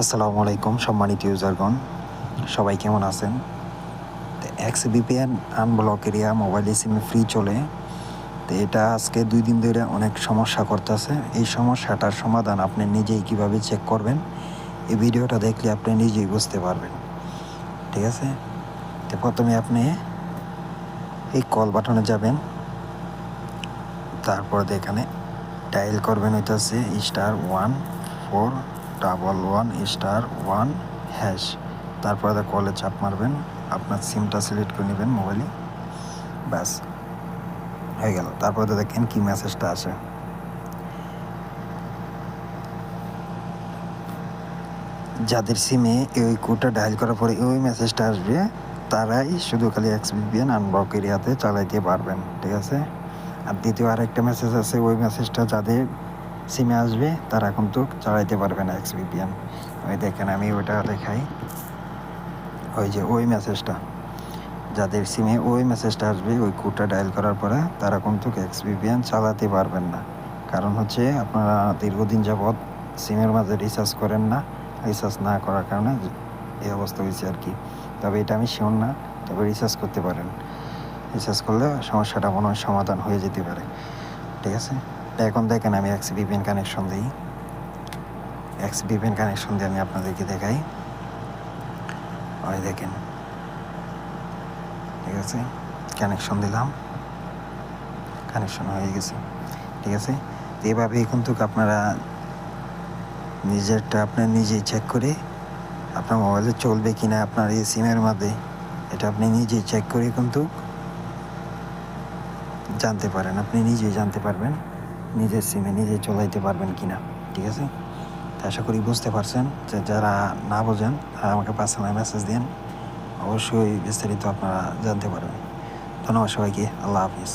আসসালামু আলাইকুম সম্মানিত ইউজারগণ, সবাই কেমন আছেন? তো এক্সবিপিএন আনব্লক এরিয়া মোবাইল সিমে ফ্রি চলে। তো এটা আজকে 2 দিন ধরে অনেক সমস্যা করতেছে। এই সমস্যাটার সমাধান আপনি নিজেই কিভাবে চেক করবেন, এই ভিডিওটা দেখলে আপনি নিজেই বুঝতে পারবেন। ঠিক আছে? তো প্রথমে আপনি এই কল বাটনে যাবেন, তারপর এখানে ডায়াল করবেন, হইতেছে *1411*1#। তারপরে কলে চাপ মারবেন, আপনার সিমটা সিলেক্ট করে নেবেন মোবাইলে, ব্যাস হয়ে গেল। তারপরে দেখেন কি মেসেজটা আসে। যাদের সিমে ওই কোডটা ডায়াল করার পরে ওই মেসেজটা আসবে, তারাই শুধু খালি এক্সবিপিএন আনব্লক এরিয়াতে চালাইতে পারবেন। ঠিক আছে? আর দ্বিতীয় আরেকটা মেসেজ আছে, ওই মেসেজটা যাদের সিমে আসবে তারা কিন্তু চালাইতে পারবে না এক্সবিপিএন। ওই দেখেন, আমি ওইটা দেখাই। ওই যে ওই মেসেজটা, যাদের সিমে ওই মেসেজটা আসবে ওই কোডটা ডায়াল করার পরে, তারা কিন্তু এক্সবিপিএন চালাতে পারবেন না। কারণ হচ্ছে আপনারা দীর্ঘদিন যাবৎ সিমের মাঝে রিচার্জ করেন না, রিচার্জ না করার কারণে এই অবস্থা হয়েছে আর কি। তবে এটা আমি শিওর না, তবে রিচার্জ করতে পারেন। রিচার্জ করলে সমস্যাটা মনে হয় সমাধান হয়ে যেতে পারে। ঠিক আছে? এখন দেখেন, আমি এক্সবিপিএন কানেকশন দিই। এক্সবিপিএন কানেকশন দিয়ে আমি আপনাদেরকে দেখাই। ওই দেখেন, ঠিক আছে, কানেকশন দিলাম, কানেকশন হয়ে গেছে। ঠিক আছে? তো এভাবেই কিন্তু আপনারা নিজেরটা আপনি নিজেই চেক করে আপনার মোবাইলে চলবে কি না আপনার এই সিমের মধ্যে, এটা আপনি নিজেই চেক করে কিন্তু জানতে পারেন। আপনি নিজেই জানতে পারবেন নিজের সিমে নিজে চলাইতে পারবেন কি না। ঠিক আছে? তো আশা করি বুঝতে পারছেন। যে যারা না বোঝেন তারা আমাকে পার্সোনাল মেসেজ দিন, অবশ্যই বিস্তারিত আপনারা জানতে পারবেন। ধন্যবাদ সবাইকে। আল্লাহ হাফিজ।